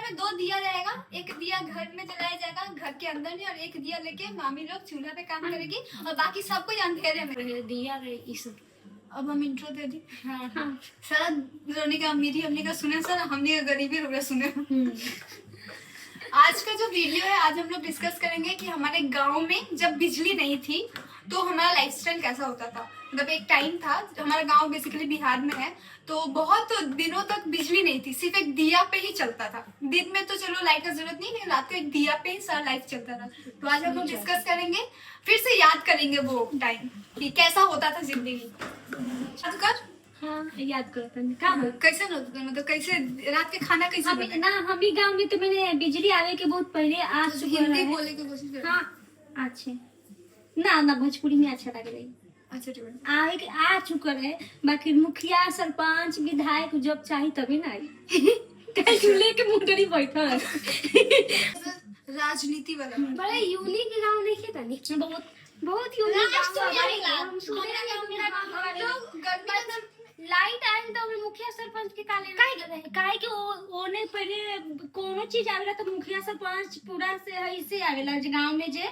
में 2 दिया रहेगा, एक दिया घर में जलाया जाएगा, घर के अंदर में, और एक दिया लेके मामी लोग चूल्हा पे काम करेगी और बाकी सब कुछ अंधेरे में दिया रहे इस। अब हम इंट्रो दे दी। हाँ। सर रोनी का अमीरी हमने का सुने, सर हमने का गरीबी हो गया सुने। आज का जो वीडियो है, आज हम लोग डिस्कस करेंगे कि हमारे गांव में जब बिजली नहीं थी तो हमारा लाइफस्टाइल कैसा होता था। मतलब एक टाइम था, हमारा गांव बेसिकली बिहार में है, तो बहुत दिनों तक बिजली नहीं थी, सिर्फ एक दिया पे ही चलता था। दिन में तो चलो लाइट का जरूरत नहीं, लेकिन रात को एक दिया पे ही सारा लाइट चलता था। तो आज हम लोग डिस्कस करेंगे, फिर से याद करेंगे वो टाइम कि कैसा होता था जिंदगी। हाँ, याद करो कैसे मतलब कैसे रात के खाना कैसे अभी ना हमी गांव में तो मैंने बिजली आवे के बहुत पहले आ चुका हिंदी है। बोले की कोशिश कर। हाँ अच्छे ना भोजपुरी में अच्छा लग रही। अच्छा ठीक है। आवे के आ चुका है, बाकी मुखिया सरपंच विधायक जब चाहिए तभी ना आई। कल चूल्हे के मुंडरी बैठा है। राजनीति वाला बड़ा यूनिक गांव नहीं था नहीं, बहुत यूनिक लाइट आए तो हमने मुखिया सरपंच के काहे कि ओने पहले कोनो चीज आवेला तो मुखिया सरपंच पूरा से ऐसे आवेला गांव में जे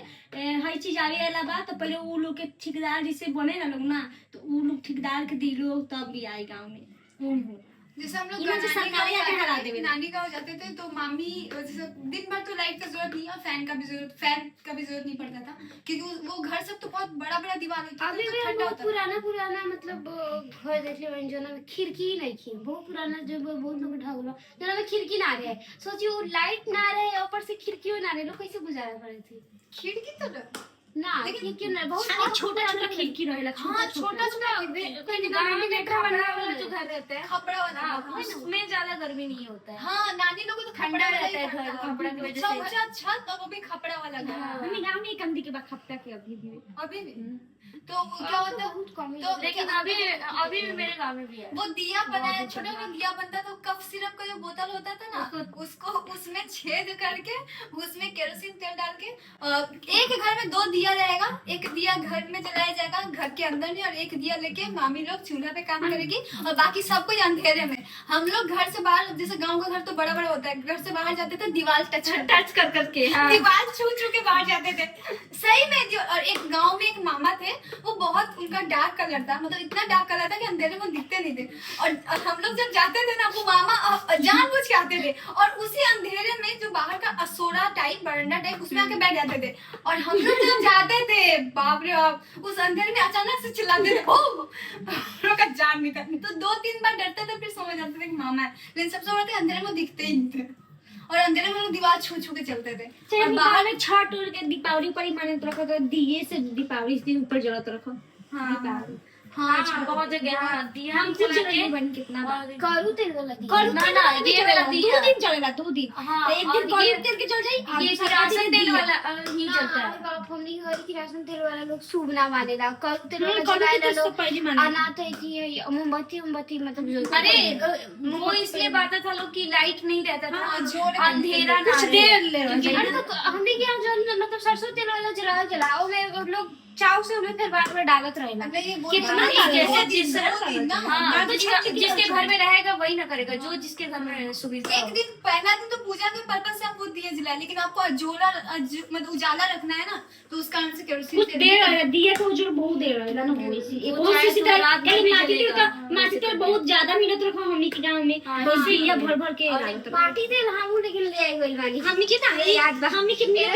हर चीज आवेला बा तो पहले उ लोग के ठेकेदार जैसे बने ना लोग ना, तो उ लोग ठेकेदार के दिलो तब भी आए गांव में। जैसे हम लोग नानी गाँव जाते थे तो मामी जैसे दिन भर तो लाइट का जरूरत नहीं है, फैन का भी जरूरत नहीं पड़ता था, क्योंकि वो घर सब तो बहुत बड़ा बड़ा दीवार होता अभी भी बहुत पुराना मतलब घर देख ले जो ना खिड़की नहीं थी, बहुत पुराना जो बहुत लोग ढागलो जो में खिड़की ना रहे, सोचिए लाइट ना रहे ऊपर से खिड़की ना रहे, लोग कैसे गुजारा करे थे। खिड़की तो ना लेकिन ना बहुत छोटा खिड़की रहेला। हाँ छोटा कहीं गांव में लेटा बना वाला जो घर रहता है खपड़ा वाला, उसमें ज्यादा गर्मी नहीं होता है। हाँ नानी लोगों को तो ठंडा रहता है घर, खपड़ा की वजह से छत और वो भी खपड़ा वाला घर। हम गांव में कंदी के बाद खपटा के अभी भी तो क्या होता है तो लेकिन अभी भी मेरे गांव में भी है। वो दिया बनाया, छोटा सा दिया बनता था, कफ सिरप का जो बोतल होता था ना, उसको उसमें छेद करके उसमें केरोसिन तेल डाल के एक घर में 2 दिया रहेगा, एक दिया घर में जलाया जाएगा, घर के अंदर में, और एक दिया लेके मामी लोग चूल्हा पे काम करेगी और बाकी सब कुछ अंधेरे में। हम लोग घर से बाहर, जैसे गाँव का घर तो बड़ा बड़ा होता है, घर से बाहर जाते थे दीवार टच कर करके, दीवार छू के बाहर जाते थे सही में। और एक गाँव में एक मामा थे, वो बहुत उनका डार्क कलर था, मतलब इतना डार्क कलर था कि अंधेरे में दिखते नहीं थे, और हम लोग जब जाते थे ना वो मामा जानबूझ के आते थे और उसी अंधेरे में जो बाहर का असोरा टाइप बरंडा टाइप उसमें आके बैठ जाते थे, और हम लोग जब जाते थे बाप रे बाप उस अंधेरे में अचानक से चिल्लाते थे, ओ हम लोग का जान निकल। तो 2-3 बार डरते थे, फिर समझ जाते थे कि मामा है, लेकिन सबसे बड़ा था अंधेरे में दिखते ही नहीं थे, और अंधेरे में लोग दीवार छू के चलते थे। और बाहर में छठ उड़ के दीपावली पर ही माने रखो, तो दिए से दीपावली से ऊपर जलत रखो। हाँ हाँ बहुत जगह दिया हम कुछ नहीं बन कितना करू तेल वाला दिया 2 दिन चलेगा 2 दिन। हाँ, एक दिन करू तेल के चल जाई, ये किरासन तेल वाला ही चलता है। बाप हमनी घर किरासन तेल वाला लोग शुभ ना मानेला, करू तेल वाला जलाएला लोग अनाथ है कि मोमबत्ती मतलब अरे वो इसलिए बात था लोग की लाइट नहीं रहता था, अंधेरा ना अरे तो हमने क्या जो मतलब सरसों तेल वाला जलाओ में लोग चाव से हमें फिर बाद में डालत रहेगा कितना जैसे जिसके घर में रहेगा वही ना करेगा, जो जिसके घर में सुविधा। एक दिन पहला दिन तो पूजा के पर्पस से आप वो दिए जलाए, लेकिन आपको मतलब उजाला रखना है ना, तो उस कारण से केरोसिन कुछ देर दिया तो उजड़ बहुत देर रहेगा ना, वो इसी तरह माटी तेल बहुत ज्यादा मिलत रखो हमनी के गांव में, वैसे ये भर के माटी तेल हम लेकिन ले आई गइल बानी हमनी के ना याद हमनी के मेरे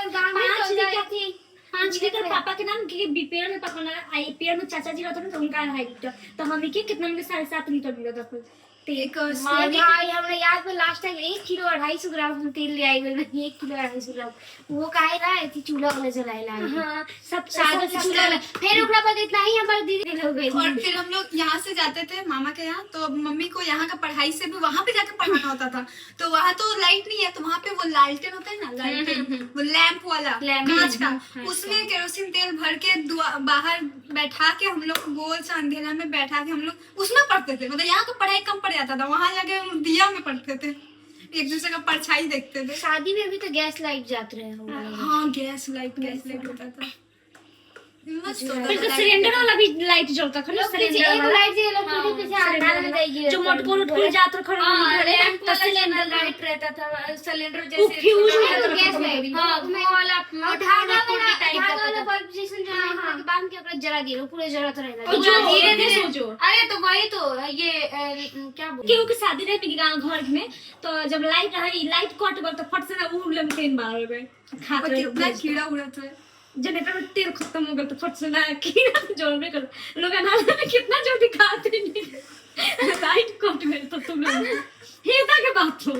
गांव में 5 लीटर पापा के नाम के पेड़ में पकड़ना आई, पेड़ में चाचा जी रहते ना तो उनका 2.5 लीटर, तो हमें के कितना मिले 7.5 लीटर मिला था। हमरा याद में लास्ट टाइम 1 किलो 250 ग्राम हम तेल ले आई गई, 1 किलो 250 ग्राम वो काहे ना इतनी चूल्हा वाला जलाएला। हाँ सब सादा चूल्हा वाला, फिर ओकरा बाद इतना ही हमारी दीदी हो गई। और फिर हम लोग यहाँ से जाते थे मामा के यहाँ, तो मम्मी को यहाँ का पढ़ाई से भी वहाँ पे जाके पढ़ाना होता था, तो वहाँ तो लाइट नहीं है, तो वहाँ पे वो लालटेन होता है ना, लालटेन वो लैंप वाला कांच का, उसमें केरोसिन तेल भर के बाहर बैठा के हम लोग गोल सा अंधेरा में बैठा के हम लोग उसमें पढ़ते थे। मतलब यहाँ का पढ़ाई कम पड़ जाता था, वहाँ जाके हम दिया में पढ़ते थे, एक दूसरे का परछाई देखते थे। शादी में भी तो गैस लाइट जाते रहे हो। हाँ गैस लाइट होता था। मस्त फिर होता फिर तो था। सिलेंडर वाला भी लाइट जलता था ना, लोग पीछे सिलेंडर एक वाला। लाइट जे लोग पूरी पीछे अंधार में जाएगी जो मोटकोर उठकोर जात रखो लैंप तो वाला सिलेंडर लाइट रहता था, सिलेंडर वो जैसे फ्यूज छोटा रहता तो था गैस कभी लाइट कभी। हाँ, वो वाला और धागा वाला टाइप धागा का वाला था। बल्ब जैसे जो है कि बांध के ओकरा जला दियो पूरे जलत रहेला। और जो धीरे धीरे धीरे सोचो अरे तो वही तो ये क्या बोलते केहू के शादी रहे कि गांव घर में, तो जब लाइट रही, लाइट कट गल तो फट से ना उ लेमटेन मार गए खात रहे कितना कीड़ा उड़त है। जनरेटर में तेल खत्म हो गया तो फट से ना कीड़ा जोड़बे कर लोग अनाज में कितना जल्दी खाते नहीं लाइट कट गई तो तुम लोग हेता के बात हो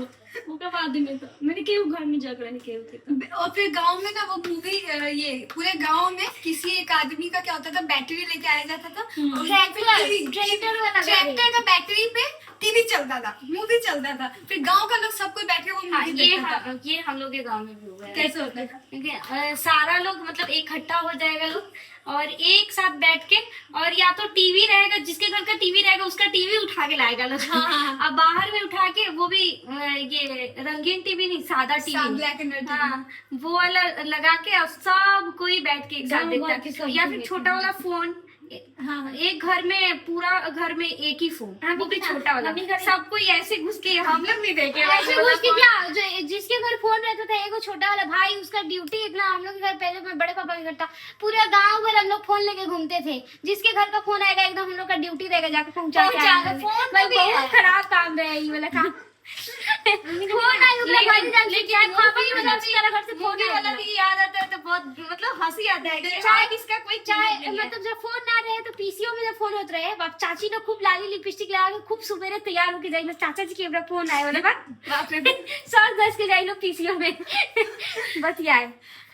ओके बाद में तो मैंने केहू घर में जग रहा नहीं केहू के तो। और फिर गांव में ना वो मूवी ये पूरे गांव में किसी एक आदमी का क्या होता था, बैटरी लेके आया जाता था और ट्रैक्टर वाला ट्रैक्टर का बैटरी पे टीवी चलता था, मूवी चलता था, फिर गांव का लोग सब कोई बैठे वो मूवी देखता था। ये हम लोग के गांव में भी हुआ है। कैसे होता था? क्योंकि सारा लोग मतलब इकट्ठा हो जाएगा लोग और एक साथ बैठ के, और या तो टीवी रहेगा, जिसके घर का टीवी रहेगा उसका टीवी उठा के लाएगा लोग। अब बाहर में उठा के वो भी ये रंगीन टीवी नहीं, सादा टीवी ब्लैक एंड व्हाइट। हाँ, वो वाला लगा के और सब कोई बैठ के एक साथ गाँव देखता घर के सब है। या कोई फिर बैठे छोटा वाला फोन, हाँ, एक घर में पूरा घर में एक ही फोन, वो भी छोटा वाला, सब कोई ऐसे घुस के हम लोग नहीं देखे ऐसे घुस के क्या जो जिसके घर फोन रहता था एगो छोटा वाला भाई, उसका ड्यूटी इतना, हम लोग के घर पहले में बड़े पापा के घर था, पूरा गांव भर हम लोग फोन लेके घूमते थे, जिसके घर का फोन आएगा एकदम हम लोग का ड्यूटी रहेगा जाके पहुंचा के आएंगे। फोन भाई तो भी बहुत है। खराब काम रहा है ये वाला काम। फोन आई ओकरा घर जान के क्या पापा की वजह से मेरा घर से फोन वाला भी याद आता है तो बहुत मतलब हंसी आता है कि चाहे किसका कोई चाहे मतलब जब फोन ना रहे तो पीसीओ में जब फोन होता रहे, बाप चाची ने खूब लाली लिपस्टिक लगा के खूब सुबेरे तैयार होके जाइलो, चाचा जी के हमरा फोन आए वाला बाप रे सर दस के जाइलो पीसीओ में बतियाए।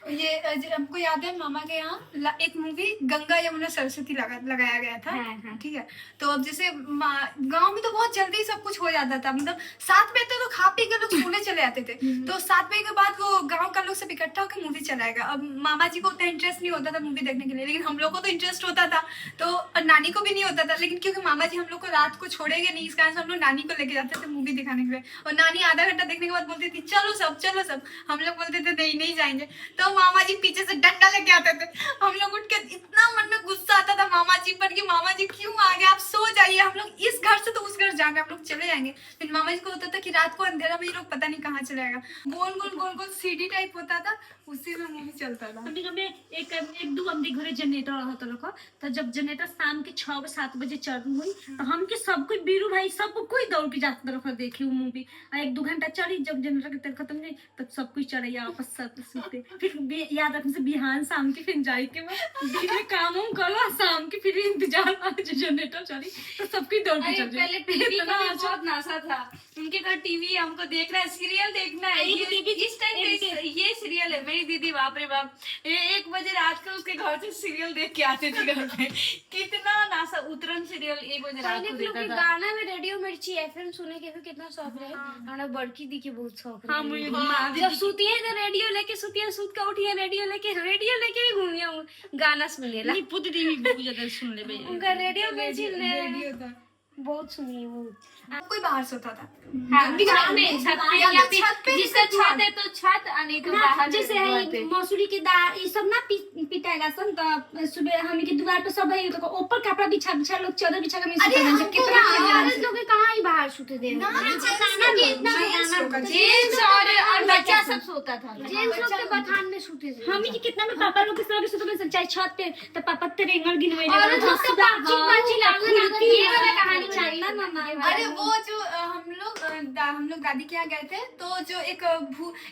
ये हमको याद है मामा के यहाँ एक मूवी गंगा यमुना सरस्वती लगाया गया था। हाँ, हाँ। ठीक है, तो अब जैसे गांव में तो बहुत जल्दी सब कुछ हो जाता था, मतलब 7 बजे तक तो खा पी के लोग सोने चले जाते थे, तो 7 बजे के बाद वो गांव का लोग सब इकट्ठा होकर मूवी चलाएगा। अब मामा जी को उतना इंटरेस्ट नहीं होता था मूवी देखने के लिए, लेकिन हम लोग को तो इंटरेस्ट होता था, तो नानी को भी नहीं होता था, लेकिन क्योंकि मामा जी हम लोग को रात को छोड़ेंगे नहीं, इस कारण से हम लोग नानी को लेके जाते थे मूवी दिखाने के लिए, और नानी आधा घंटा देखने के बाद बोलती थी चलो सब चलो सब, हम लोग बोलते थे नहीं नहीं जाएंगे, तो मामा जी पीछे से डंडा लेके आते थे, हम लोग उठ के इतना मन में गुस्सा आता था मामा जी पर कि मामा जी क्यों आ गए, आप सो जाइए, हम लोग इस घर से तो उस घर जाएंगे, हम लोग चले जाएंगे। फिर मामा जी को होता था कि रात को अंधेरा में ये लोग पता नहीं कहाँ चले जाएगा, गोल गोल गोल गोल सीडी टाइप होता था, उसी में मूवी चलता था। कभी कभी एक दो हमरे घरे जनरेटर रहता लोग, तो जब जनरेटर शाम के 6-7 बजे चालू हुई तो हम के सब कोई बीरू भाई सब कोई दौड़ के जाते रखा देखी वो मूवी, और 1-2 घंटा चली, जब जनरेटर के तेल खत्म गई तब सब कोई चढ़े आपस साथ सोते, फिर याद रखने से बिहान शाम के फिर जाए के दिन में काम उम करो, शाम के फिर इंतजार जनरेटर चली तो सब कोई दौड़ के अरे चल जाए। पहले टीवी का भी बहुत नासा था, उनके घर टीवी, हमको देखना है, सीरियल देखना है, एक टीवी इस टाइम पे ये सीरियल है। मेरी दीदी बाप रे बाप 1 बजे रात को उसके घर से सीरियल देख के आते थे घर पे, कितना नासा, उतरन सीरियल 1 बजे रात पहले को के लोग देखा के था। गाना में रेडियो मिर्ची एफएम सुने के भी कितना शौक रहे, हमरा बड़की दी के बहुत शौक हाँ, रहे। मुझे जब सुतिए तो रेडियो लेके सुतिए, सुत के उठिए रेडियो लेके भी घूमिए गाना सुनेला, नहीं पुत टीवी बहुत ज्यादा सुन ले उनका रेडियो मिर्ची रेडियो था, बहुत सुनिए वो। कोई बाहर सोता था। दीवार में छत पे या या तो छत पे जिसका छत है तो छत, नहीं तो बाहर जैसे है मसूरी के दाल ये सब ना पिटाएगा सन, तो सुबह हम के द्वार पे सब है तो ऊपर कपड़ा बिछा बिछा लोग चादर बिछा के अरे मिल हमको कितना औरत लोग के कहाँ ही बाहर सोते थे, जेंट्स और बच्चा सब सोता था, जेंट्स लोग के बथान में सोते थे। हम के कितना में पापा लोग के सब सुबह से चाहे छत पे तो पापा तेरे एंगल गिनवे औरत लोग के पाची लागल लागल ये वाला कहानी चाहिए ना मामा। अरे वो जो हम लोग दादी के यहाँ गए थे, तो जो एक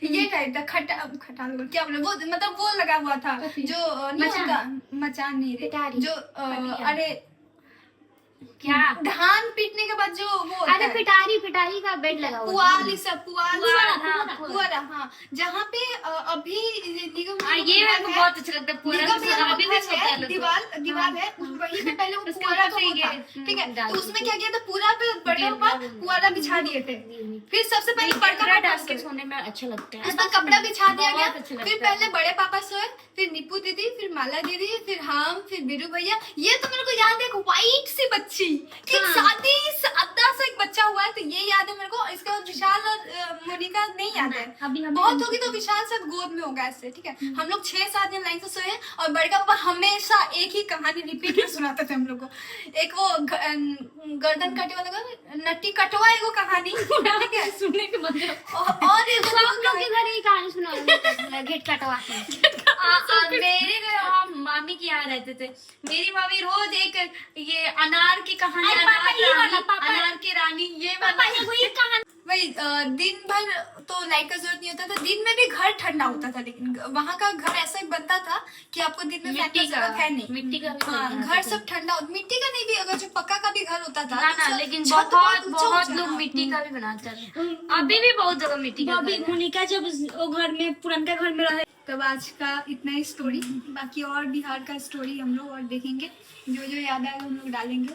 ये टाइप था खटाल क्या बोले वो, मतलब वो लगा हुआ था जो मचान नहीं रे, पिटारी। जो अरे क्या धान पीटने के बाद जो वो होता अरे है, पिटारी का बेड लगा हुआ पुआल सब पुआल। पुआरा, हाँ, जहाँ पे अभी निगम ये मेरे को बहुत अच्छा लगता है पूरा, अभी भी सोता है लोग। दीवार है, वहीं पे पहले वो पुआरा का वो था, ठीक है, तो उसमें क्या किया था, पूरा पे बड़े ऊपर पुआरा बिछा दिए थे, फिर सबसे पहले बड़का डाल के सोने में अच्छा लगता है। उस पर कपड़ा बिछा दिया गया, बहुत अच्छा लगता फिर पहले बड़े पापा सोए, फिर निप्पू दीदी, फिर माला दीदी, फिर हम, फिर बीरू भैया। ये तो मेरे को याद है, एक व्हाइट सी बच्ची, एक सादा सा एक बच्चा हुआ है, तो ये याद है मेरे को। इसके बाद विशाल और मोनिका नहीं याद है। अभी हमें बहुत होगी तो विशाल सब गोद में होगा ऐसे, ठीक है। हम लोग 6-7 दिन लाइन से सोए और बड़का पापा हमेशा एक ही कहानी रिपीट में सुनाते थे हम लोग को। एक वो गर्दन कटे वाला नट्टी कटवा एगो कहानी, ठीक है, सुनने के मतलब और एगो सब लोग के घर ये कहानी सुना गेट कटवा के। मेरे घर हम मामी के यहाँ रहते थे, मेरी मामी रोज एक ये अनार की कहानी, अरे पापा ये वाला, पापा अनार की रानी, ये पापा ये कोई कहानी वही दिन भर तो लाइट का जरूरत नहीं होता था, दिन में भी घर ठंडा होता था, लेकिन वहाँ का घर ऐसा ही बनता था कि आपको दिन में फैन की जरूरत है नहीं। मिट्टी का भी हाँ, घर घर सब ठंडा, मिट्टी का नहीं भी, अगर जो पक्का का भी घर होता था ना तो सब लेकिन छत बहुत ऊंचा बहुत ऊंचा, लोग हाँ। मिट्टी का भी बनाते हैं, अभी भी बहुत जगह मिट्टी का बॉबी घर है। मोनिका जब वो घर में पुरनका घर में रहे तब आज का इतना ही स्टोरी, बाकी और बिहार का स्टोरी हम लोग और देखेंगे, जो जो याद आएगा हम लोग डालेंगे।